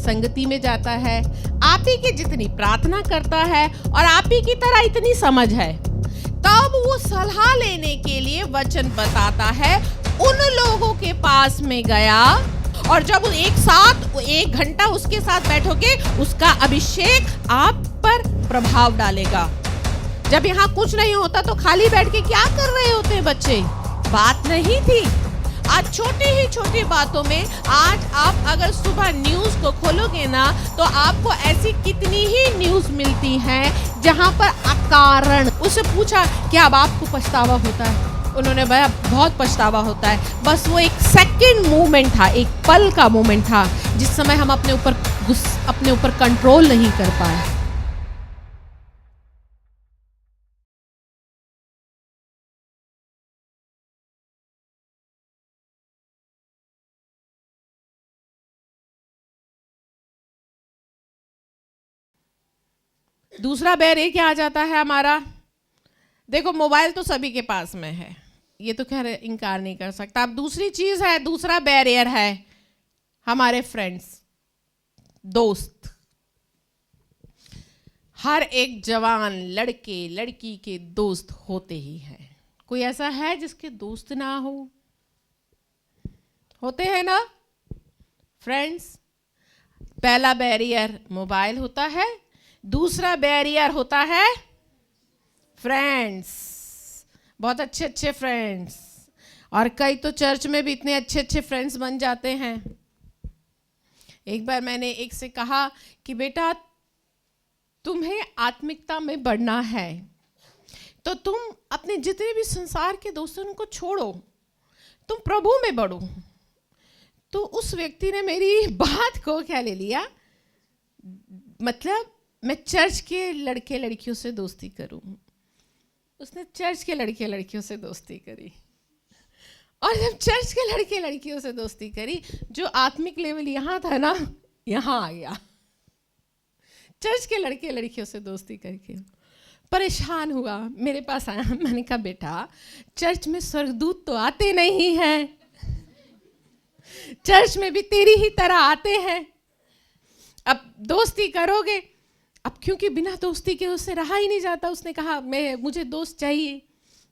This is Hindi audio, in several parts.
संगति में जाता है, आप ही की जितनी प्रार्थना करता है और आप ही की तरह इतनी समझ है, तब वो सलाह लेने के लिए वचन बताता है उन लोगों के पास में गया, और जब एक साथ 1 घंटा उसके साथ बैठोगे, उसका अभिषेक आप पर प्रभाव डालेगा। जब यहाँ कुछ नहीं होता तो खाली बैठ के क्या कर रहे होते हैं बच्चे? बात नहीं थी। आज छोटी ही छोटी बातों में, आज आप अगर सुबह न्यूज को खोलोगे ना, तो आपको ऐसी कितनी ही न्यूज मिलती हैं जहां पर अकारण। उससे पूछा कि अब आपको पछतावा होता है? उन्होंने बताया बहुत पछतावा होता है। बस वो एक सेकंड मोमेंट था, एक पल का मोमेंट था, जिस समय हम अपने ऊपर कंट्रोल नहीं कर पाए। दूसरा बैरियर क्या आ जाता है हमारा? देखो, मोबाइल तो सभी के पास में है, ये तो खैर इनकार नहीं कर सकता। अब दूसरी चीज है, दूसरा बैरियर है हमारे फ्रेंड्स, दोस्त। हर एक जवान लड़के लड़की के दोस्त होते ही हैं। कोई ऐसा है जिसके दोस्त ना हो? होते हैं ना फ्रेंड्स। पहला बैरियर मोबाइल होता है, दूसरा बैरियर होता है फ्रेंड्स, बहुत अच्छे अच्छे फ्रेंड्स। और कई तो चर्च में भी इतने अच्छे अच्छे फ्रेंड्स बन जाते हैं। एक बार मैंने एक से कहा कि बेटा, तुम्हें आत्मिकता में बढ़ना है तो तुम अपने जितने भी संसार के दोस्तों उनको छोड़ो, तुम प्रभु में बढ़ो। तो उस व्यक्ति ने मेरी बात को क्या ले लिया, मतलब मैं चर्च के लड़के लड़कियों से दोस्ती करूं। उसने चर्च के लड़के लड़कियों से दोस्ती करी, और जब चर्च के लड़के लड़कियों से दोस्ती करी, जो आत्मिक लेवल यहाँ था ना, यहाँ आ गया। चर्च के लड़के लड़कियों से दोस्ती करके परेशान हुआ, मेरे पास आया। मैंने कहा बेटा, चर्च में स्वर्गदूत तो आते नहीं हैं, चर्च में भी तेरी ही तरह आते हैं। अब दोस्ती करोगे, अब क्योंकि बिना दोस्ती के उससे रहा ही नहीं जाता। उसने कहा मुझे दोस्त चाहिए,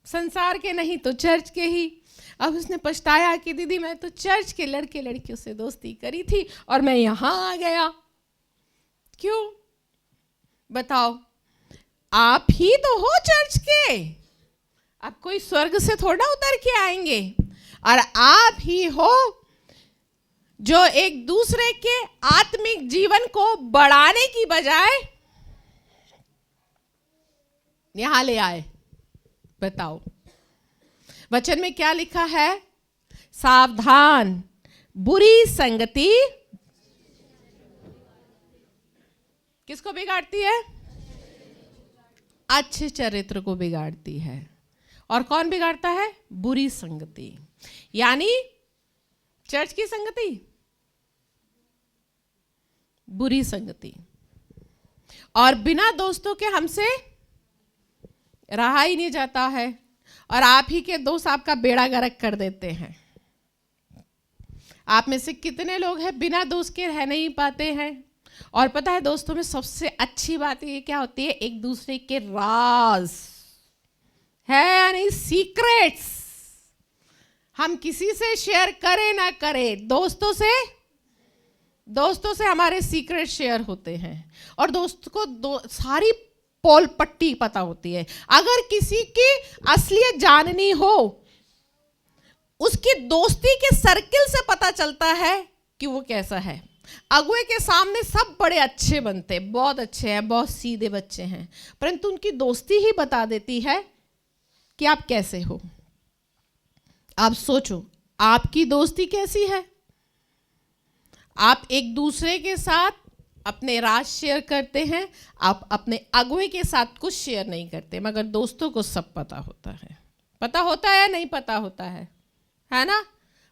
संसार के नहीं तो चर्च के ही। अब उसने पछताया कि दीदी, मैं तो चर्च के लड़के लड़कियों से दोस्ती करी थी और मैं यहाँ आ गया। क्यों बताओ? आप ही तो हो चर्च के, अब कोई स्वर्ग से थोड़ा उतर के आएंगे। और आप ही हो जो एक दूसरे के आत्मिक जीवन को बढ़ाने की बजाय यहां ले आए। बताओ, वचन में क्या लिखा है? सावधान, बुरी संगति किसको बिगाड़ती है? अच्छे चरित्र को बिगाड़ती है। और कौन बिगाड़ता है? बुरी संगति, यानी चर्च की संगति, बुरी संगति। और बिना दोस्तों के हमसे रहा ही नहीं जाता है, और आप ही के दोस्त आपका बेड़ा गर्क कर देते हैं। आप में से कितने लोग हैं बिना दोस्त के रह नहीं पाते हैं? और पता है दोस्तों में सबसे अच्छी बात ये क्या होती है? एक दूसरे के राज है, यानी सीक्रेट्स हम किसी से शेयर करें ना करें, दोस्तों से हमारे सीक्रेट शेयर होते हैं। और दोस्त को सारी पोल पट्टी पता होती है। अगर किसी की असलियत जाननी हो, उसकी दोस्ती के सर्किल से पता चलता है कि वो कैसा है। अगुए के सामने सब बड़े अच्छे बनते, बहुत अच्छे हैं, बहुत सीधे बच्चे हैं, परंतु उनकी दोस्ती ही बता देती है कि आप कैसे हो। आप सोचो, आपकी दोस्ती कैसी है? आप एक दूसरे के साथ अपने राज शेयर करते हैं, आप अपने अगुए के साथ कुछ शेयर नहीं करते, मगर दोस्तों को सब पता होता है। पता होता है, नहीं पता होता है ना?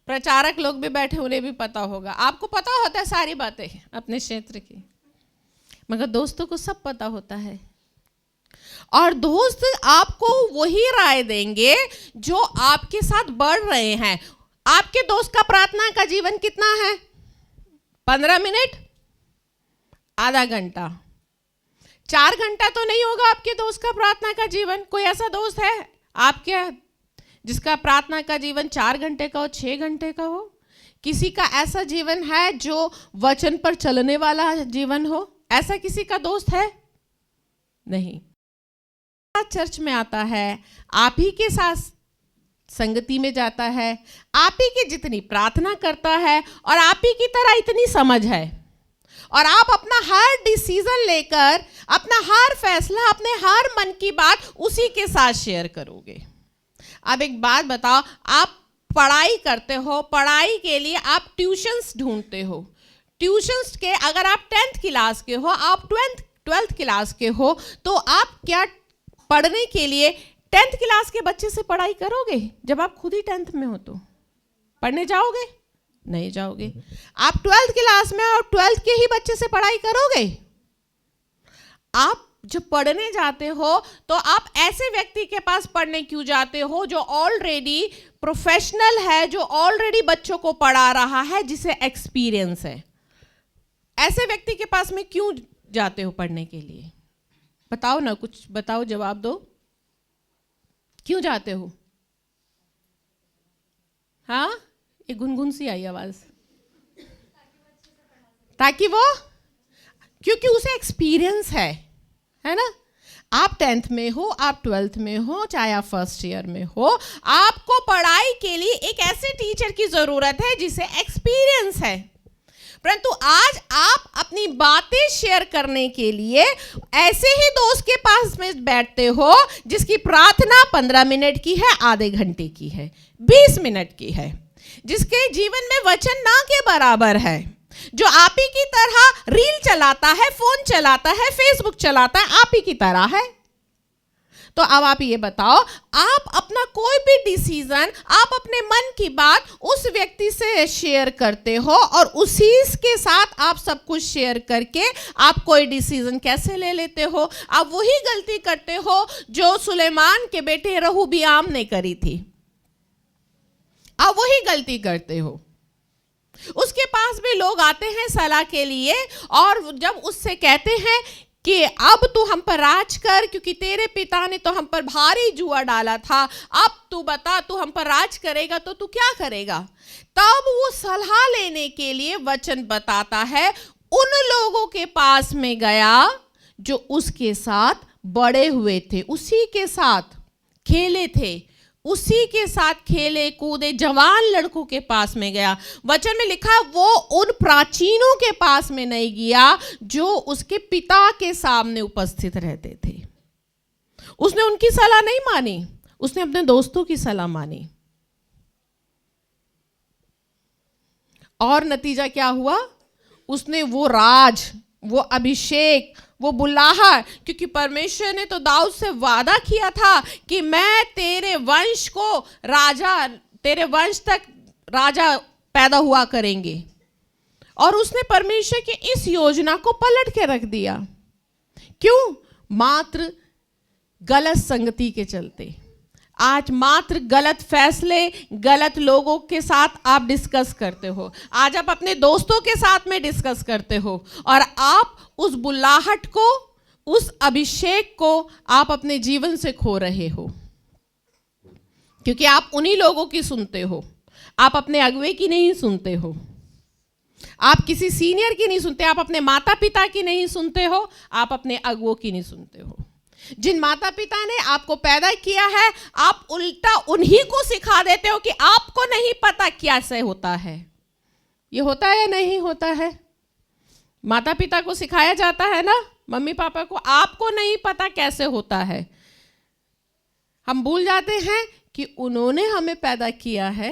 प्रचारक लोग भी बैठे, उन्हें भी पता होगा। आपको पता होता है सारी बातें अपने क्षेत्र की, मगर दोस्तों को सब पता होता है। और दोस्त आपको वही राय देंगे जो आपके साथ बढ़ रहे हैं। आपके दोस्त का प्रार्थना का जीवन कितना है? 15 मिनट, आधा घंटा, 4 घंटा तो नहीं होगा आपके दोस्त का प्रार्थना का जीवन? कोई ऐसा दोस्त है आपके जिसका प्रार्थना का जीवन 4 घंटे का हो, 6 घंटे का हो? किसी का ऐसा जीवन है जो वचन पर चलने वाला जीवन हो? ऐसा किसी का दोस्त है? नहीं। चर्च में आता है, आप ही के साथ संगति में जाता है, आप ही की जितनी प्रार्थना करता है और आप ही की तरह इतनी समझ है, और आप अपना हर डिसीजन लेकर, अपना हर फैसला, अपने हर मन की बात उसी के साथ शेयर करोगे। अब एक बात बताओ, आप पढ़ाई करते हो, पढ़ाई के लिए आप ट्यूशन्स ढूंढते हो, ट्यूशन्स के अगर आप 10th क्लास के हो, आप 12th क्लास के हो, तो आप क्या पढ़ने के लिए 10th क्लास के बच्चे से पढ़ाई करोगे? जब आप खुद ही 10th में हो तो पढ़ने जाओगे? नहीं जाओगे। आप 12th क्लास में और 12th के ही बच्चे से पढ़ाई करोगे? आप जब पढ़ने जाते हो तो आप ऐसे व्यक्ति के पास पढ़ने क्यों जाते हो जो ऑलरेडी प्रोफेशनल है, जो ऑलरेडी बच्चों को पढ़ा रहा है, जिसे एक्सपीरियंस है? ऐसे व्यक्ति के पास में क्यों जाते हो पढ़ने के लिए? बताओ ना, कुछ बताओ, जवाब दो। क्यों जाते हो? हाँ, एक गुनगुन सी आई आवाज। ताकि वो, क्योंकि उसे एक्सपीरियंस है ना? आप 10th में हो, आप 12th में हो, चाहे आप फर्स्ट ईयर में हो, आपको पढ़ाई के लिए एक ऐसे टीचर की जरूरत है जिसे एक्सपीरियंस है। परंतु आज आप अपनी बातें शेयर करने के लिए ऐसे ही दोस्त के पास में बैठते हो जिसकी प्रार्थना 15 मिनट की है, आधे घंटे की है, 20 मिनट की है, जिसके जीवन में वचन ना के बराबर है, जो आप ही की तरह रील चलाता है, फोन चलाता है, फेसबुक चलाता है, आप ही की तरह है। तो अब आप ये बताओ, आप अपना कोई भी डिसीजन, आप अपने मन की बात उस व्यक्ति से शेयर करते हो और उसी के साथ आप सब कुछ शेयर करके आप कोई डिसीजन कैसे ले लेते हो? आप वही गलती करते हो जो सुलेमान के बेटे रहूबियाम ने करी थी। आप वही गलती करते हो। उसके पास भी लोग आते हैं सलाह के लिए, और जब उससे कहते हैं कि अब तू हम पर राज कर, क्योंकि तेरे पिता ने तो हम पर भारी जुआ डाला था, अब तू बता, तू हम पर राज करेगा तो तू क्या करेगा? तब वो सलाह लेने के लिए वचन बताता है, उन लोगों के पास में गया जो उसके साथ बड़े हुए थे, उसी के साथ खेले थे, उसी के साथ खेले कूदे जवान लड़कों के पास में गया। वचन में लिखा, वो उन प्राचीनों के पास में नहीं गया जो उसके पिता के सामने उपस्थित रहते थे। उसने उनकी सलाह नहीं मानी, उसने अपने दोस्तों की सलाह मानी। और नतीजा क्या हुआ? उसने वो राज, वो अभिषेक, वो बुलाहट, क्योंकि परमेश्वर ने तो दाऊद से वादा किया था कि मैं तेरे वंश को राजा, तेरे वंश तक राजा पैदा हुआ करेंगे, और उसने परमेश्वर की इस योजना को पलट के रख दिया। क्यों? मात्र गलत संगति के चलते। आज मात्र गलत फैसले, गलत लोगों के साथ आप डिस्कस करते हो, आज आप अपने दोस्तों के साथ में डिस्कस करते हो, और आप उस बुलाहट को, उस अभिषेक को आप अपने जीवन से खो रहे हो, क्योंकि आप उन्हीं लोगों की सुनते हो, आप अपने अगुवे की नहीं सुनते हो, आप किसी सीनियर की नहीं सुनते, आप अपने माता पिता की नहीं सुनते हो, आप अपने अगुवों की नहीं सुनते हो। जिन माता पिता ने आपको पैदा किया है, आप उल्टा उन्हीं को सिखा देते हो कि आपको नहीं पता कैसे होता है। ये होता है या नहीं होता है? माता पिता को सिखाया जाता है ना, मम्मी पापा को, आपको नहीं पता कैसे होता है। हम भूल जाते हैं कि उन्होंने हमें पैदा किया है,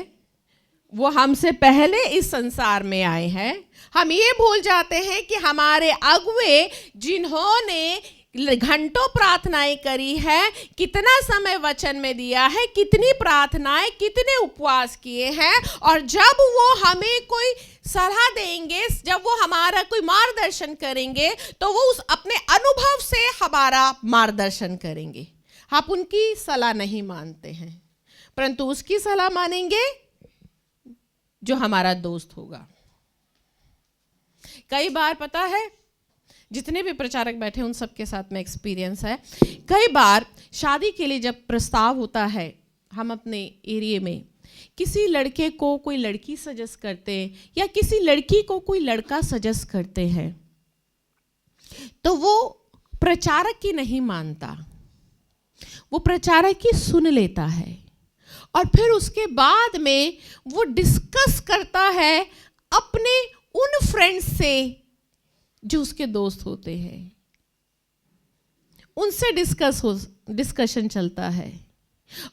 वो हमसे पहले इस संसार में आए हैं। हम ये भूल जाते हैं कि हमारे अगुवे, जिन्होंने घंटों प्रार्थनाएं करी है, कितना समय वचन में दिया है, कितनी प्रार्थनाएं, कितने उपवास किए हैं, और जब वो हमें कोई सलाह देंगे, जब वो हमारा कोई मार्गदर्शन करेंगे, तो वो उस अपने अनुभव से हमारा मार्गदर्शन करेंगे। आप उनकी सलाह नहीं मानते हैं, परंतु उसकी सलाह मानेंगे जो हमारा दोस्त होगा। कई बार पता है, जितने भी प्रचारक बैठे उन सबके साथ में एक्सपीरियंस है। कई बार शादी के लिए जब प्रस्ताव होता है, हम अपने एरिया में किसी लड़के को कोई लड़की सजेस्ट करते या किसी लड़की को कोई लड़का सजेस्ट करते हैं, तो वो प्रचारक की नहीं मानता, वो प्रचारक की सुन लेता है और फिर उसके बाद में वो डिस्कस करता है अपने उन फ्रेंड्स से जो उसके दोस्त होते हैं, उनसे डिस्कशन चलता है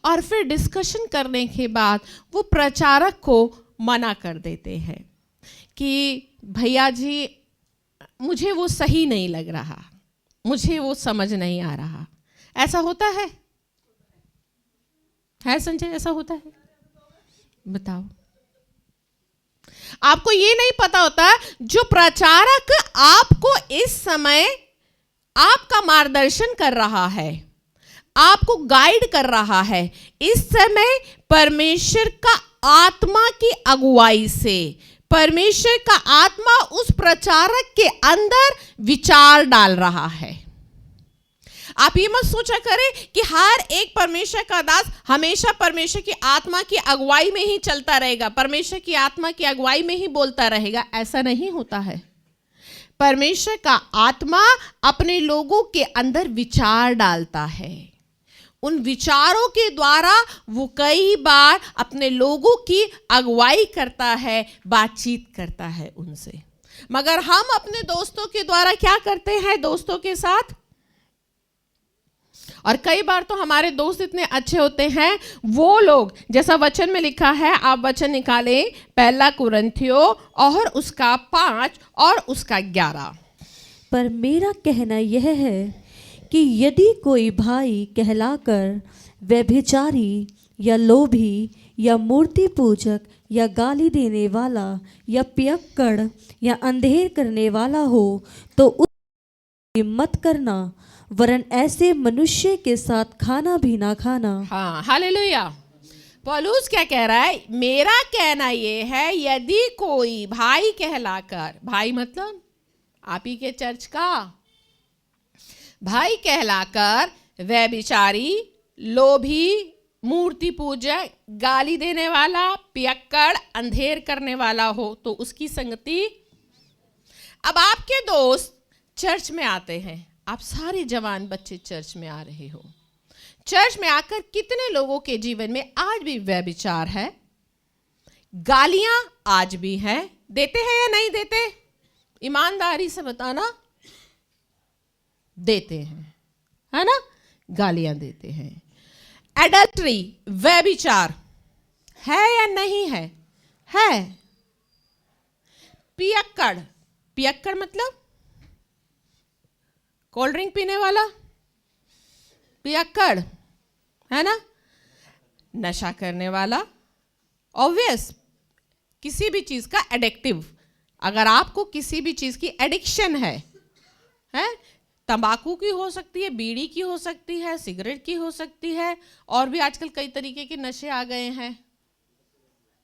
और फिर डिस्कशन करने के बाद वो प्रचारक को मना कर देते हैं कि भैया जी मुझे वो सही नहीं लग रहा, मुझे वो समझ नहीं आ रहा। ऐसा होता है संजय? ऐसा होता है? बताओ। आपको ये नहीं पता होता जो प्रचारक आपको इस समय आपका मार्गदर्शन कर रहा है, आपको गाइड कर रहा है, इस समय परमेश्वर का आत्मा की अगुवाई से परमेश्वर का आत्मा उस प्रचारक के अंदर विचार डाल रहा है। आप ये मत सोचा करें कि हर एक परमेश्वर का दास हमेशा परमेश्वर की आत्मा की अगुवाई में ही चलता रहेगा, परमेश्वर की आत्मा की अगुवाई में ही बोलता रहेगा। ऐसा नहीं होता है। परमेश्वर का आत्मा अपने लोगों के अंदर विचार डालता है, उन विचारों के द्वारा वो कई बार अपने लोगों की अगुवाई करता है, बातचीत करता है उनसे। मगर हम अपने दोस्तों के द्वारा क्या करते हैं? दोस्तों के साथ, और कई बार तो हमारे दोस्त इतने अच्छे होते हैं, वो लोग जैसा वचन में लिखा है, आप वचन निकालें 1 कुरिन्थियों और उसका 5 और उसका 11। पर मेरा कहना यह है कि यदि कोई भाई कहलाकर व्यभिचारी या लोभी या मूर्ति पूजक या गाली देने वाला या पियक्कड़ या अंधेर करने वाला हो तो उसकी मत करना, वरन ऐसे मनुष्य के साथ खाना भी ना खाना। हाँ, हालेलुया। पौलुस क्या कह रहा है? मेरा कहना ये है, यदि कोई भाई कहलाकर, भाई मतलब आप ही के चर्च का भाई कहलाकर व्यभिचारी, लोभी, मूर्ति पूजक, गाली देने वाला, पियक्कड़, अंधेर करने वाला हो तो उसकी संगति। अब आपके दोस्त चर्च में आते हैं, आप सारे जवान बच्चे चर्च में आ रहे हो, चर्च में आकर कितने लोगों के जीवन में आज भी व्यभिचार है, गालियां आज भी हैं, देते हैं या नहीं देते? ईमानदारी से बताना। देते हैं, है ना? गालियां देते हैं। एडल्ट्री, व्यभिचार है या नहीं है? है। पियक्कड़, पियक्कड़ मतलब कोल्ड ड्रिंक पीने वाला पियक्कड़, है ना? नशा करने वाला, ऑब्वियस, किसी भी चीज का एडिक्टिव। अगर आपको किसी भी चीज की एडिक्शन है, तंबाकू की हो सकती है, बीड़ी की हो सकती है, सिगरेट की हो सकती है, और भी आजकल कई तरीके के नशे आ गए हैं।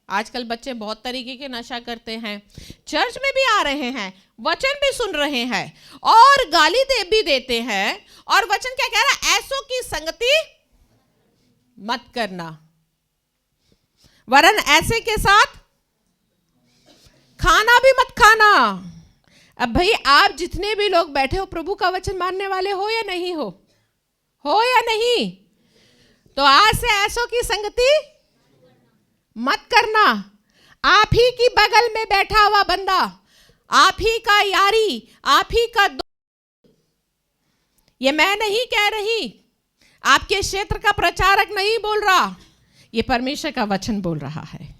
आजकल बच्चे बहुत तरीके के नशा करते हैं, चर्च में भी आ रहे हैं, वचन भी सुन रहे हैं और गाली भी देते हैं। और वचन क्या कह रहा है? ऐसों की संगति मत करना, वरन ऐसे के साथ खाना भी मत खाना। अब भाई आप जितने भी लोग बैठे हो, प्रभु का वचन मानने वाले हो या नहीं हो? हो या नहीं? तो आज से ऐसों की संगति मत करना। आप ही की बगल में बैठा हुआ बंदा, आप ही का यारी, आप ही का दोस्त, ये मैं नहीं कह रही, आपके क्षेत्र का प्रचारक नहीं बोल रहा, ये परमेश्वर का वचन बोल रहा है।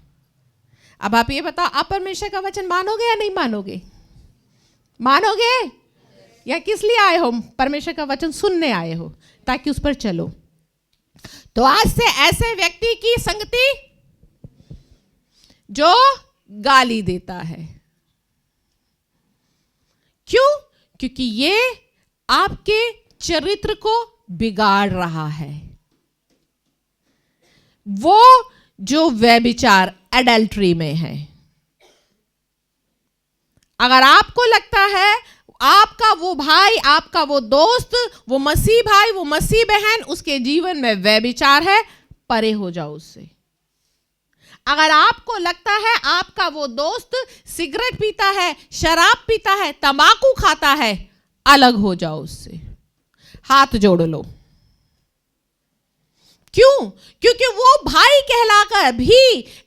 अब आप ये बताओ, आप परमेश्वर का वचन मानोगे या नहीं मानोगे? मानोगे या किस लिए आए हो? परमेश्वर का वचन सुनने आए हो ताकि उस पर चलो। तो आज से ऐसे व्यक्ति की संगति जो गाली देता है, क्यों? क्योंकि ये आपके चरित्र को बिगाड़ रहा है। वो जो व्यभिचार, एडल्ट्री में है, अगर आपको लगता है आपका वो भाई आपका वो दोस्त, वो मसीह भाई, वो मसीह बहन, उसके जीवन में व्यभिचार है, परे हो जाओ उससे। अगर आपको लगता है आपका वो दोस्त सिगरेट पीता है, शराब पीता है, तंबाकू खाता है, अलग हो जाओ उससे, हाथ जोड़ लो। क्यों? क्योंकि वो भाई कहलाकर भी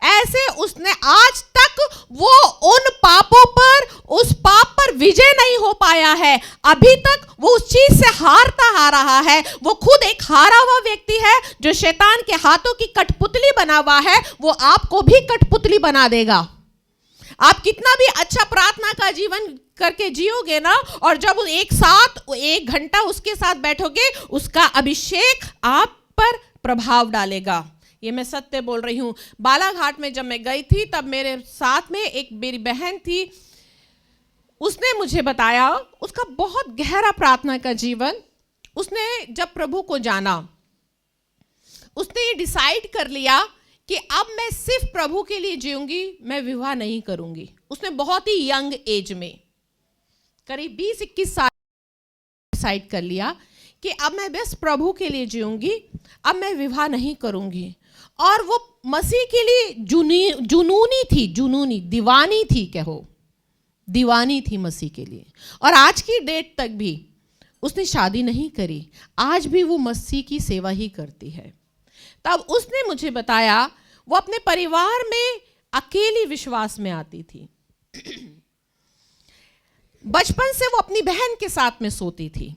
ऐसे उसने आज तक वो उन पापों पर, उस पाप पर विजय नहीं हो पाया है। अभी तक वो उस चीज से हारता आ रहा है। वो खुद एक हारा हुआ व्यक्ति है जो शैतान के हाथों की कठपुतली बना हुआ है। वो आपको भी कठपुतली बना देगा। आप कितना भी अच्छा प्रार्थना का जीवन करके जियोगे ना, और जब एक साथ 1 घंटा उसके साथ बैठोगे, उसका अभिषेक आप पर प्रभाव डालेगा। ये मैं सत्य बोल रही हूँ। बालाघाट में जब मैं गई थी, तब मेरे साथ में एक मेरी बहन थी। उसने मुझे बताया उसका बहुत गहरा प्रार्थना का जीवन। उसने जब प्रभु को जाना, उसने ये डिसाइड कर लिया कि अब मैं सिर्फ प्रभु के लिए जीऊंगी, मैं विवाह नहीं करूंगी। उसने बहुत ही यंग एज में, करीब 20-21 साल, डिसाइड कर लिया कि अब मैं बस प्रभु के लिए जीऊंगी, अब मैं विवाह नहीं करूंगी। और वो मसीह के लिए जुनूनी थी, जुनूनी, दीवानी थी, कहो दीवानी थी मसीह के लिए। और आज की डेट तक भी उसने शादी नहीं करी, आज भी वो मसीह की सेवा ही करती है। तब उसने मुझे बताया वो अपने परिवार में अकेली विश्वास में आती थी। बचपन से वो अपनी बहन के साथ में सोती थी।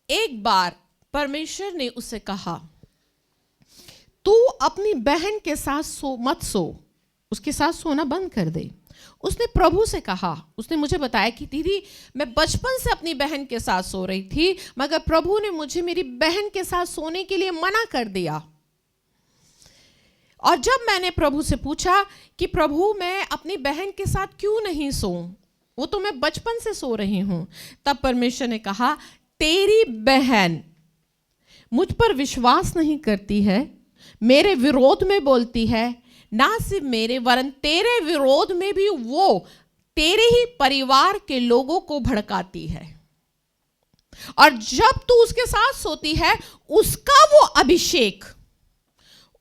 एक बार परमेश्वर ने उससे कहा, तू अपनी बहन के साथ मत सो, उसके साथ सोना बंद कर दे। उसने प्रभु से कहा, उसने मुझे बताया कि दीदी मैं बचपन से अपनी बहन के साथ सो रही थी, मगर प्रभु ने मुझे मेरी बहन के साथ सोने के लिए मना कर दिया। और जब मैंने प्रभु से पूछा कि प्रभु मैं अपनी बहन के साथ क्यों नहीं सोऊं, वो तो मैं बचपन से सो रही हूं, तब परमेश्वर ने कहा, तेरी बहन मुझ पर विश्वास नहीं करती है, मेरे विरोध में बोलती है, ना सिर्फ मेरे वरन तेरे विरोध में भी वो तेरे ही परिवार के लोगों को भड़काती है। और जब तू उसके साथ सोती है, उसका वो अभिषेक,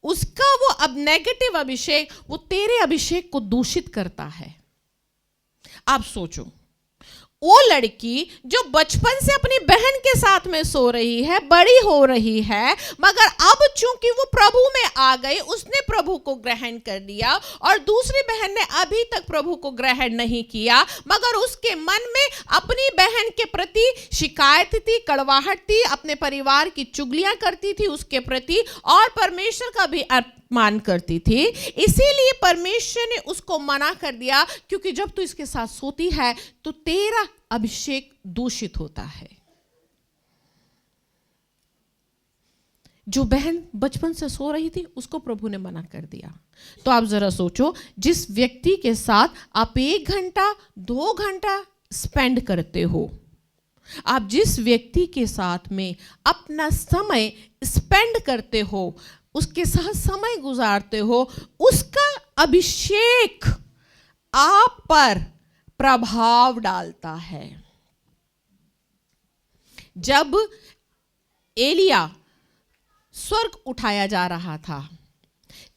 उसका वो अब नेगेटिव अभिषेक, वो तेरे अभिषेक को दूषित करता है। आप सोचो, वो लड़की जो बचपन से अपनी बहन के साथ में सो रही है, बड़ी हो रही है, मगर अब चूंकि वो प्रभु में आ गई, उसने प्रभु को ग्रहण कर लिया, और दूसरी बहन ने अभी तक प्रभु को ग्रहण नहीं किया, मगर उसके मन में अपनी बहन के प्रति शिकायत थी, कड़वाहट थी, अपने परिवार की चुगलियां करती थी उसके प्रति, और परमेश्वर का भी अपमान करती थी। इसीलिए परमेश्वर ने उसको मना कर दिया, क्योंकि जब तू इसके साथ सोती है तो तेरा अभिषेक दूषित होता है। जो बहन बचपन से सो रही थी उसको प्रभु ने मना कर दिया। तो आप जरा सोचो, जिस व्यक्ति के साथ आप 1 घंटा 2 घंटा स्पेंड करते हो, आप जिस व्यक्ति के साथ में अपना समय स्पेंड करते हो, उसके साथ समय गुजारते हो, उसका अभिषेक आप पर प्रभाव डालता है। जब एलिया स्वर्ग उठाया जा रहा था,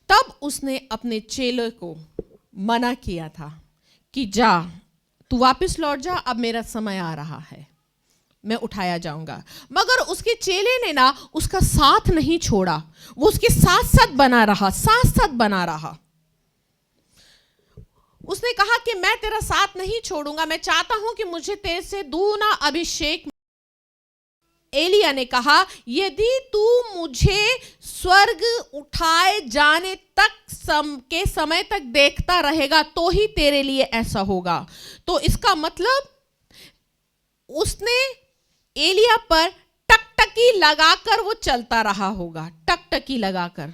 तब उसने अपने चेले को मना किया था कि जा, तू वापस लौट जा, अब मेरा समय आ रहा है, मैं उठाया जाऊंगा। मगर उसके चेले ने ना उसका साथ नहीं छोड़ा, वो उसके साथ साथ बना रहा, साथ साथ बना रहा। उसने कहा कि मैं तेरा साथ नहीं छोड़ूंगा, मैं चाहता हूं कि मुझे तेरे से दूना अभिषेक। एलिया ने कहा, यदि तू मुझे स्वर्ग उठाए जाने तक के समय तक देखता रहेगा तो ही तेरे लिए ऐसा होगा। तो इसका मतलब उसने एलिया पर टकटकी लगाकर वो चलता रहा होगा, टकटकी लगाकर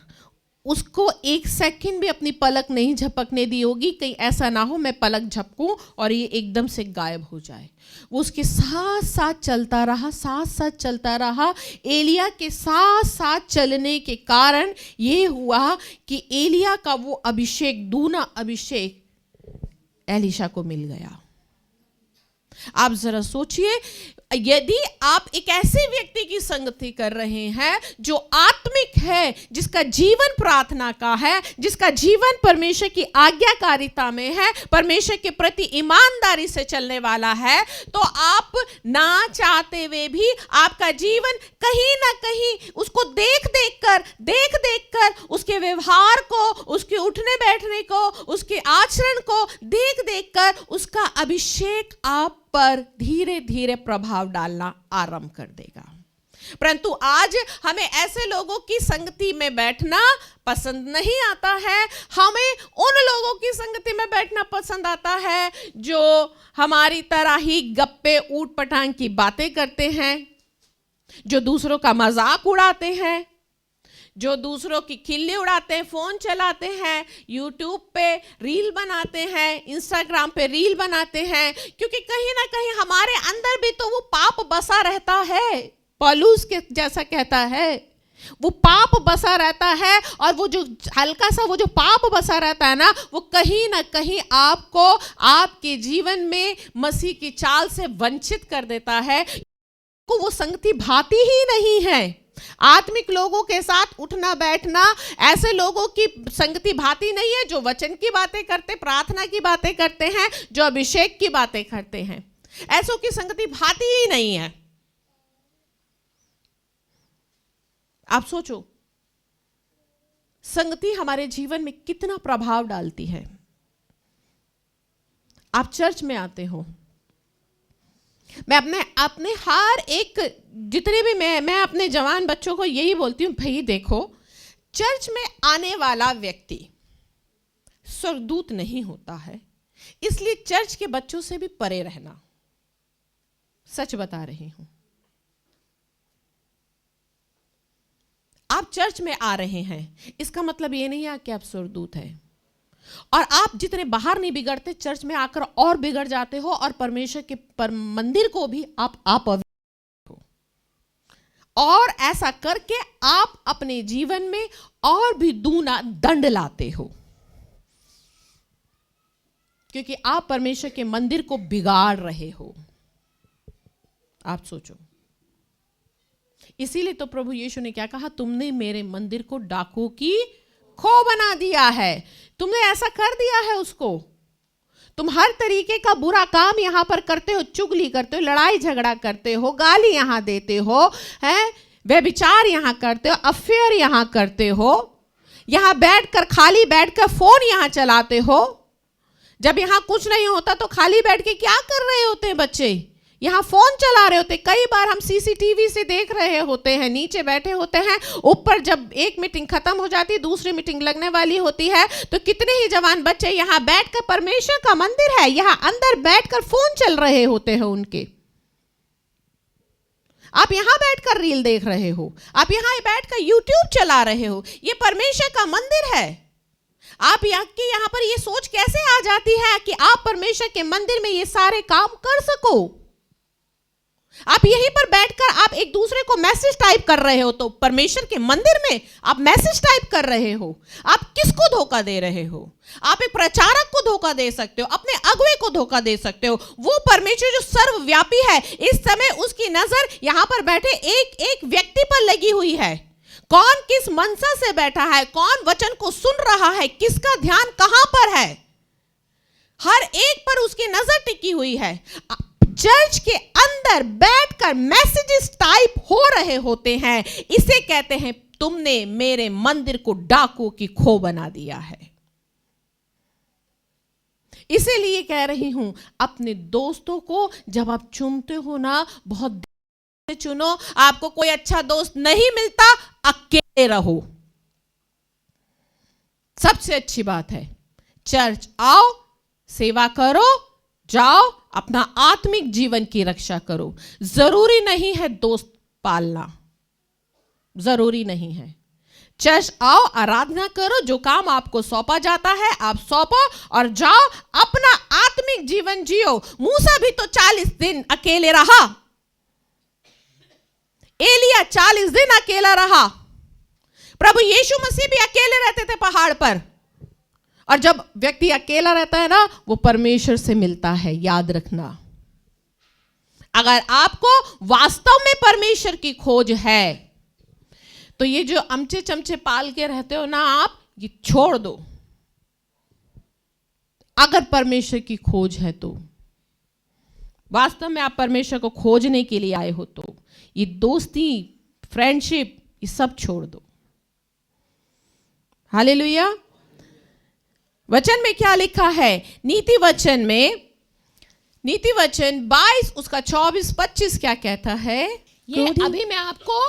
उसको 1 सेकंड भी अपनी पलक नहीं झपकने दी होगी, कहीं ऐसा ना हो मैं पलक झपकूं और ये एकदम से गायब हो जाए। वो उसके साथ साथ चलता रहा, साथ साथ चलता रहा। एलिया के साथ साथ चलने के कारण ये हुआ कि एलिया का वो अभिषेक, दूना अभिषेक एलीशा को मिल गया। आप जरा सोचिए, यदि आप एक ऐसे व्यक्ति की संगति कर रहे हैं जो आत्मिक है, जिसका जीवन प्रार्थना का है, जिसका जीवन परमेश्वर की आज्ञाकारिता में है, परमेश्वर के प्रति ईमानदारी से चलने वाला है, तो आप ना चाहते हुए भी आपका जीवन कहीं ना कहीं उसको देख देख कर उसके व्यवहार को, उसके उठने बैठने को, उसके आचरण को देख कर उसका अभिषेक आप पर धीरे धीरे प्रभाव डालना आरंभ कर देगा। परंतु आज हमें ऐसे लोगों की संगति में बैठना पसंद नहीं आता है। हमें उन लोगों की संगति में बैठना पसंद आता है जो हमारी तरह ही गप्पे ऊट पटांग की बातें करते हैं, जो दूसरों का मजाक उड़ाते हैं, जो दूसरों की खिल्ली उड़ाते हैं, फोन चलाते हैं, यूट्यूब पे रील बनाते हैं, इंस्टाग्राम पे रील बनाते हैं, क्योंकि कहीं ना कहीं हमारे अंदर भी तो वो पाप बसा रहता है। पौलुस के जैसा कहता है, वो पाप बसा रहता है, और वो जो हल्का सा वो जो पाप बसा रहता है ना, वो कहीं ना कहीं आपको आपके जीवन में मसीह की चाल से वंचित कर देता है। को वो संगति भाती ही नहीं है। आत्मिक लोगों के साथ उठना बैठना, ऐसे लोगों की संगति भाती नहीं है जो वचन की बातें करते, प्रार्थना की बातें करते हैं, जो अभिषेक की बातें करते हैं। ऐसों की संगति भाती ही नहीं है। आप सोचो, संगति हमारे जीवन में कितना प्रभाव डालती है। आप चर्च में आते हो, मैं अपने हर एक जितने भी मैं अपने जवान बच्चों को यही बोलती हूँ, भाई देखो, चर्च में आने वाला व्यक्ति स्वर्गदूत नहीं होता है, इसलिए चर्च के बच्चों से भी परे रहना। सच बता रही हूं। आप चर्च में आ रहे हैं, इसका मतलब ये नहीं है कि आप स्वर्गदूत हैं। और आप जितने बाहर नहीं बिगड़ते, चर्च में आकर और बिगड़ जाते हो, और परमेश्वर के मंदिर को भी आप अपवित्र हो। और ऐसा करके आप अपने जीवन में और भी दूना दंड लाते हो, क्योंकि आप परमेश्वर के मंदिर को बिगाड़ रहे हो। आप सोचो, इसीलिए तो प्रभु यीशु ने क्या कहा, तुमने मेरे मंदिर को डाकुओं की खो बना दिया है। तुमने ऐसा कर दिया है उसको। तुम हर तरीके का बुरा काम यहां पर करते हो, चुगली करते हो, लड़ाई झगड़ा करते हो, गाली यहां देते हो, हैं, व्यभिचार यहां करते हो, अफेयर यहां करते हो, यहां बैठकर खाली बैठकर फोन यहां चलाते हो। जब यहां कुछ नहीं होता तो खाली बैठ के क्या कर रहे होते हैं बच्चे? यहाँ फोन चला रहे होते। कई बार हम सीसीटीवी से देख रहे होते हैं, नीचे बैठे होते हैं, ऊपर जब एक मीटिंग खत्म हो जाती है, दूसरी मीटिंग लगने वाली होती है, तो कितने ही जवान बच्चे यहाँ बैठकर, परमेश्वर का मंदिर है, यहाँ अंदर बैठकर फोन चल रहे होते हैं उनके। आप यहाँ बैठकर रील देख रहे हो, आप यहाँ बैठकर यूट्यूब चला रहे हो। ये परमेश्वर का मंदिर है। आप यहाँ पर ये सोच कैसे आ जाती है कि आप परमेश्वर के मंदिर में ये सारे काम कर सको? आप यहीं पर बैठकर आप एक दूसरे को मैसेज टाइप कर रहे हो, तो परमेश्वर के मंदिर में आप मैसेज टाइप कर रहे हो। आप किसको धोखा दे रहे हो? आप एक प्रचारक को धोखा दे सकते हो, अपने अगुवे को धोखा दे सकते हो। वो परमेश्वर जो सर्वव्यापी है, इस समय उसकी नजर यहां पर बैठे एक एक व्यक्ति पर लगी हुई है। कौन किस मनसा से बैठा है, कौन वचन को सुन रहा है, किसका ध्यान कहां पर है, हर एक पर उसकी नजर टिकी हुई है। चर्च के अंदर बैठकर मैसेजेस टाइप हो रहे होते हैं। इसे कहते हैं, तुमने मेरे मंदिर को डाकुओं की खो बना दिया है। इसीलिए कह रही हूं, अपने दोस्तों को जब आप चुनते हो ना, बहुत ध्यान से चुनो। आपको कोई अच्छा दोस्त नहीं मिलता, अकेले रहो। सबसे अच्छी बात है, चर्च आओ, सेवा करो, जाओ, अपना आत्मिक जीवन की रक्षा करो। जरूरी नहीं है दोस्त पालना, जरूरी नहीं है। चर्च आओ, आराधना करो, जो काम आपको सौंपा जाता है आप सौंपो और जाओ, अपना आत्मिक जीवन जियो। मूसा भी तो 40 दिन अकेले रहा, एलिया 40 दिन अकेला रहा, प्रभु यीशु मसीह भी अकेले रहते थे पहाड़ पर। और जब व्यक्ति अकेला रहता है ना, वो परमेश्वर से मिलता है। याद रखना, अगर आपको वास्तव में परमेश्वर की खोज है तो ये जो अमचे चमचे पाल के रहते हो ना आप, ये छोड़ दो। अगर परमेश्वर की खोज है तो, वास्तव में आप परमेश्वर को खोजने के लिए आए हो तो ये दोस्ती, फ्रेंडशिप, ये सब छोड़ दो। हालेलुया। वचन में क्या लिखा है? नीति वचन में, नीति वचन 22 उसका 24-25 क्या कहता है? ये अभी मैं आपको,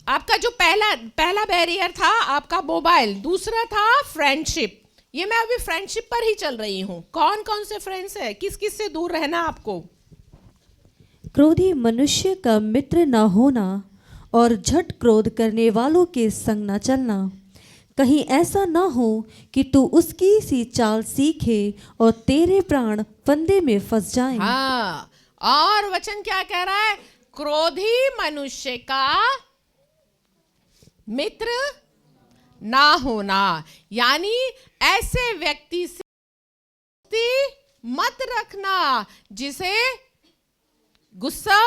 आपका जो पहला बैरियर था आपका मोबाइल, दूसरा था फ्रेंडशिप। ये मैं अभी फ्रेंडशिप पर ही चल रही हूं। कौन कौन से फ्रेंड्स है, किस किस से दूर रहना आपको? क्रोधी मनुष्य का मित्र न होना और झट क्रोध करने वालों के संग न चलना, कहीं ऐसा न हो कि तू उसकी सी चाल सीखे और तेरे प्राण फंदे में फंस जाएं। हाँ, और वचन क्या कह रहा है? क्रोधी मनुष्य का मित्र ना होना, यानी ऐसे व्यक्ति से मत रखना जिसे गुस्सा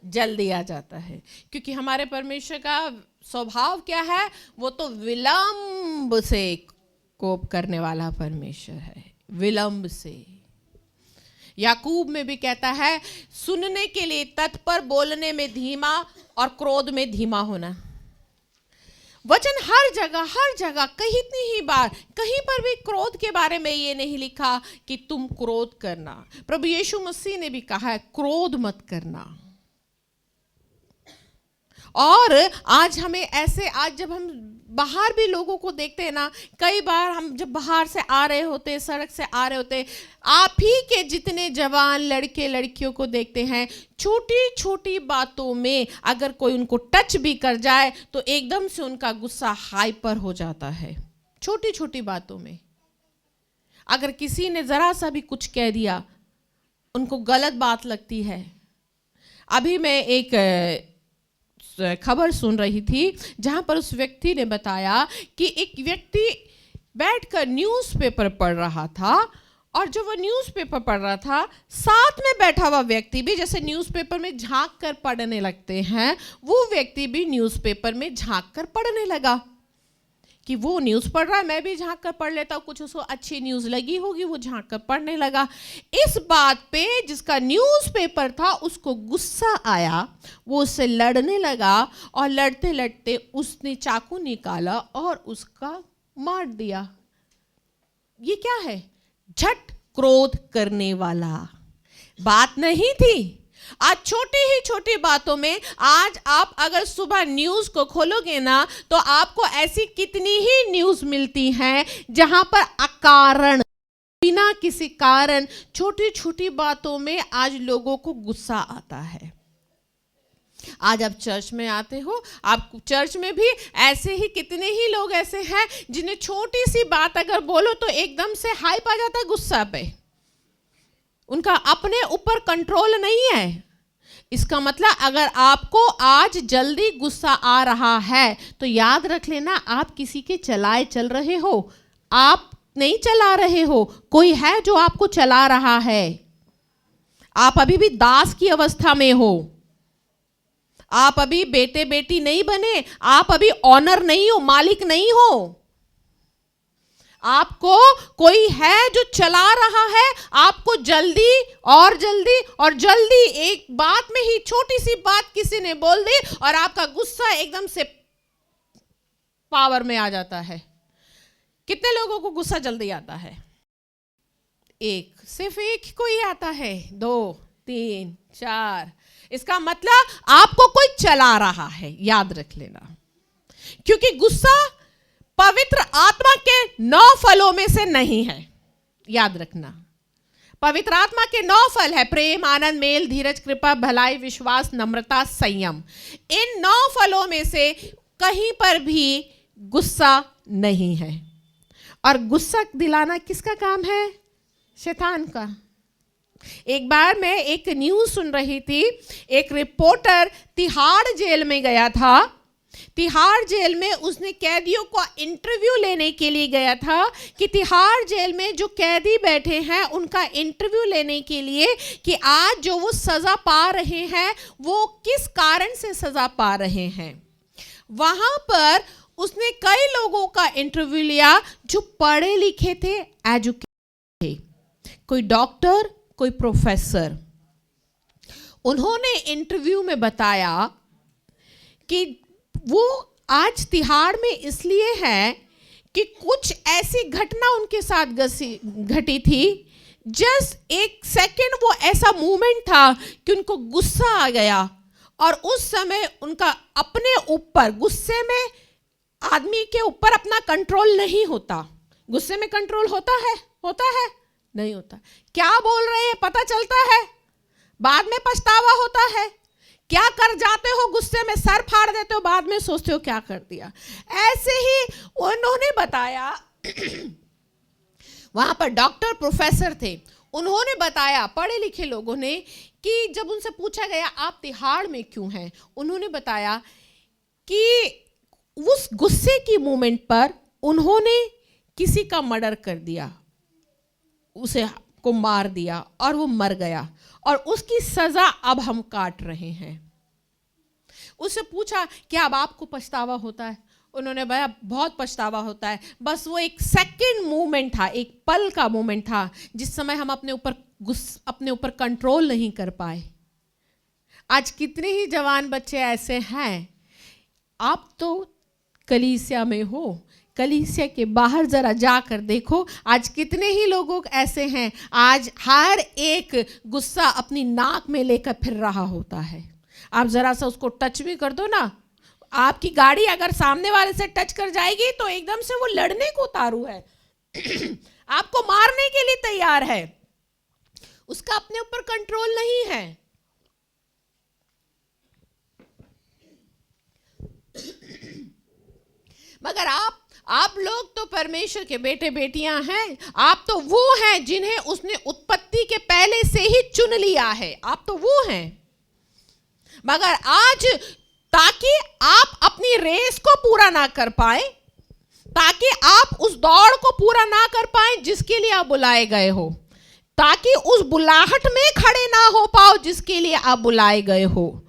जल्दी आ जाता है। क्योंकि हमारे परमेश्वर का स्वभाव क्या है? वो तो विलंब से कोप करने वाला परमेश्वर है, विलंब से। याकूब में भी कहता है, सुनने के लिए तत्पर, बोलने में धीमा और क्रोध में धीमा होना। वचन हर जगह कितनी ही बार, कहीं पर भी क्रोध के बारे में ये नहीं लिखा कि तुम क्रोध करना। प्रभु यीशु मसीह ने भी कहा है क्रोध मत करना। और आज हमें ऐसे, आज जब हम बाहर भी लोगों को देखते हैं ना, कई बार हम जब बाहर से आ रहे होते, सड़क से आ रहे होते, आप ही के जितने जवान लड़के लड़कियों को देखते हैं, छोटी छोटी बातों में अगर कोई उनको टच भी कर जाए तो एकदम से उनका गुस्सा हाइपर हो जाता है। छोटी छोटी बातों में अगर किसी ने जरा सा भी कुछ कह दिया, उनको गलत बात लगती है। अभी मैं एक खबर सुन रही थी जहां पर उस व्यक्ति ने बताया कि एक व्यक्ति बैठकर न्यूज़पेपर पढ़ रहा था, और जो वो न्यूज़पेपर पढ़ रहा था, साथ में बैठा हुआ व्यक्ति भी, जैसे न्यूज़पेपर में झांक कर पढ़ने लगते हैं, वो व्यक्ति भी न्यूज़पेपर में झांक कर पढ़ने लगा कि वो न्यूज़ पढ़ रहा है, मैं भी झांक कर पढ़ लेता हूँ, कुछ उसको अच्छी न्यूज़ लगी होगी, वो झांक कर पढ़ने लगा। इस बात पे जिसका न्यूज़पेपर था उसको गुस्सा आया, वो उससे लड़ने लगा, और लड़ते लड़ते उसने चाकू निकाला और उसका मार दिया। ये क्या है? झट क्रोध करने वाला बात नहीं थी। आज छोटी ही छोटी बातों में, आज आप अगर सुबह न्यूज़ को खोलोगे ना तो आपको ऐसी कितनी ही न्यूज़ मिलती हैं जहां पर अकारण, बिना किसी कारण, छोटी छोटी बातों में आज लोगों को गुस्सा आता है। आज आप चर्च में आते हो, आप चर्च में भी ऐसे ही कितने ही लोग ऐसे हैं जिन्हें छोटी सी बात अगर बोलो तो एकदम से हाइप आ जाता है गुस्सा पे, उनका अपने ऊपर कंट्रोल नहीं है। इसका मतलब अगर आपको आज जल्दी गुस्सा आ रहा है तो याद रख लेना, आप किसी के चलाए चल रहे हो, आप नहीं चला रहे हो, कोई है जो आपको चला रहा है। आप अभी भी दास की अवस्था में हो, आप अभी बेटे बेटी नहीं बने, आप अभी ऑनर नहीं हो, मालिक नहीं हो। आपको कोई है जो चला रहा है, आपको जल्दी और जल्दी और जल्दी, एक बात में ही छोटी सी बात किसी ने बोल दी और आपका गुस्सा एकदम से पावर में आ जाता है। कितने लोगों को गुस्सा जल्दी आता है? एक, सिर्फ एक को ही आता है, 2, 3, 4। इसका मतलब आपको कोई चला रहा है, याद रख लेना। क्योंकि गुस्सा पवित्र आत्मा के 9 फलों में से नहीं है, याद रखना। पवित्र आत्मा के 9 फल है, प्रेम, आनंद, मेल, धीरज, कृपा, भलाई, विश्वास, नम्रता, संयम। इन 9 फलों में से कहीं पर भी गुस्सा नहीं है। और गुस्सा दिलाना किसका काम है? शैतान का। एक बार मैं एक न्यूज़ सुन रही थी, एक रिपोर्टर तिहाड़ जेल में गया था तिहाड़ जेल में उसने कैदियों को इंटरव्यू लेने के लिए गया था कि तिहाड़ जेल में जो कैदी बैठे हैं उनका इंटरव्यू लेने के लिए कि आज जो वो सजा पा रहे हैं वो किस कारण से सजा पा रहे हैं। वहां पर उसने कई लोगों का इंटरव्यू लिया जो पढ़े लिखे थे, एजुकेटेड थे, कोई डॉक्टर, कोई प्रोफेसर। उन्होंने इंटरव्यू में बताया कि वो आज तिहाड़ में इसलिए है कि कुछ ऐसी घटना उनके साथ घटी थी, जस्ट एक सेकंड वो ऐसा मूवमेंट था कि उनको गुस्सा आ गया और उस समय उनका अपने ऊपर, गुस्से में आदमी के ऊपर अपना कंट्रोल नहीं होता। गुस्से में कंट्रोल होता है नहीं होता। क्या बोल रहे हैं पता चलता है, बाद में पछतावा होता है। क्या कर जाते हो गुस्से में, सर फाड़ देते हो, बाद में सोचते हो क्या कर दिया। ऐसे ही उन्होंने बताया वहां पर डॉक्टर, प्रोफेसर थे, उन्होंने बताया, पढ़े लिखे लोगों ने, कि जब उनसे पूछा गया आप तिहाड़ में क्यों हैं, उन्होंने बताया कि उस गुस्से की मोमेंट पर उन्होंने किसी का मर्डर कर दिया, उसे को मार दिया और वो मर गया और उसकी सजा अब हम काट रहे हैं। उससे पूछा क्या अब आपको पछतावा होता है? उन्होंने बताया बहुत पछतावा होता है, बस वो एक सेकंड मूवमेंट था, एक पल का मूवमेंट था जिस समय हम अपने ऊपर कंट्रोल नहीं कर पाए। आज कितने ही जवान बच्चे ऐसे हैं, आप तो कलीसिया में हो, कलीसिया के बाहर जरा जाकर देखो, आज कितने ही लोग ऐसे हैं, आज हर एक गुस्सा अपनी नाक में लेकर फिर रहा होता है। आप जरा सा उसको टच भी कर दो ना, आपकी गाड़ी अगर सामने वाले से टच कर जाएगी तो एकदम से वो लड़ने को उतारू है आपको मारने के लिए तैयार है, उसका अपने ऊपर कंट्रोल नहीं है। मगर आप लोग तो परमेश्वर के बेटे बेटियां हैं, आप तो वो हैं जिन्हें उसने उत्पत्ति के पहले से ही चुन लिया है, आप तो वो हैं। मगर आज ताकि आप अपनी रेस को पूरा ना कर पाए, ताकि आप उस दौड़ को पूरा ना कर पाए जिसके लिए आप बुलाए गए हो, ताकि उस बुलाहट में खड़े ना हो पाओ जिसके लिए आप बुलाए गए हो,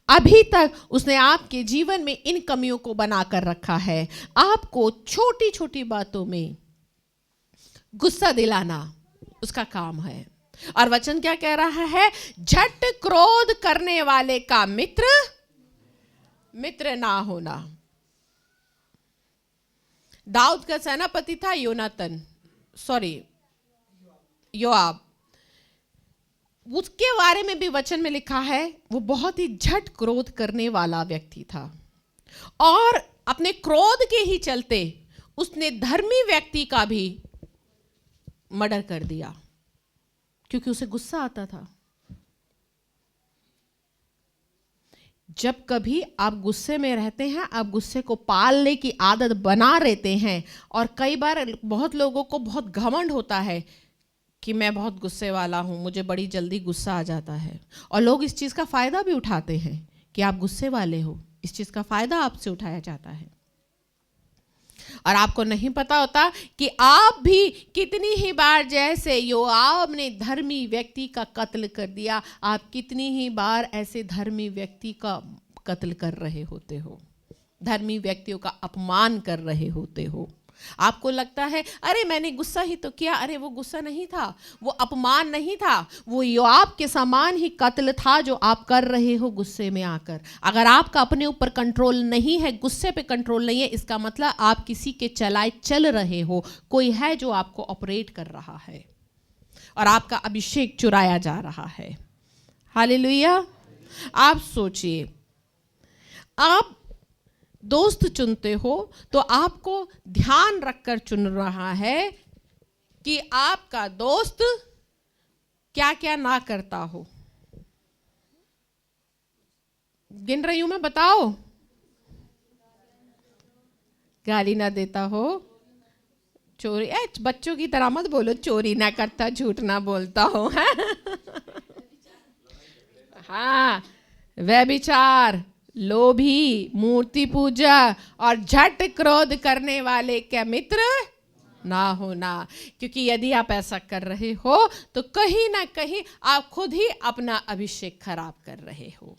अभी तक उसने आपके जीवन में इन कमियों को बनाकर रखा है। आपको छोटी छोटी बातों में गुस्सा दिलाना उसका काम है। और वचन क्या कह रहा है? झट क्रोध करने वाले का मित्र ना होना। दाऊद का सेनापति था योआब, उसके बारे में भी वचन में लिखा है वो बहुत ही झट क्रोध करने वाला व्यक्ति था और अपने क्रोध के ही चलते उसने धर्मी व्यक्ति का भी मर्डर कर दिया क्योंकि उसे गुस्सा आता था। जब कभी आप गुस्से में रहते हैं, आप गुस्से को पालने की आदत बना लेते हैं, और कई बार बहुत लोगों को बहुत घमंड होता है कि मैं बहुत गुस्से वाला हूँ, मुझे बड़ी जल्दी गुस्सा आ जाता है, और लोग इस चीज़ का फ़ायदा भी उठाते हैं कि आप गुस्से वाले हो, इस चीज़ का फ़ायदा आपसे उठाया जाता है। और आपको नहीं पता होता कि आप भी कितनी ही बार, जैसे योआब ने धर्मी व्यक्ति का कत्ल कर दिया, आप कितनी ही बार ऐसे धर्मी व्यक्ति का कत्ल कर रहे होते हो, धर्मी व्यक्तियों का अपमान कर रहे होते हो। आपको लगता है अरे मैंने गुस्सा ही तो किया, अरे वो गुस्सा नहीं था, वो अपमान नहीं था, वो योआब के समान ही कत्ल था जो आप कर रहे हो गुस्से में आकर। अगर आपका अपने ऊपर कंट्रोल नहीं है, गुस्से पे कंट्रोल नहीं है, इसका मतलब आप किसी के चलाए चल रहे हो, कोई है जो आपको ऑपरेट कर रहा है और आपका अभिषेक चुराया जा रहा है। हालेलुया। आप सोचिए, आप दोस्त चुनते हो तो आपको ध्यान रखकर चुन रहा है कि आपका दोस्त क्या क्या ना करता हो। गिन रही हूं मैं, बताओ। गाली ना देता हो, चोरी, बच्चों की तरह मत बोलो, चोरी ना करता, झूठ ना बोलता हो, है हाँ, व्यभिचार, लोभी, मूर्ति पूजा और झट क्रोध करने वाले के मित्र ना होना। क्योंकि यदि आप ऐसा कर रहे हो तो कहीं ना कहीं आप खुद ही अपना अभिषेक खराब कर रहे हो।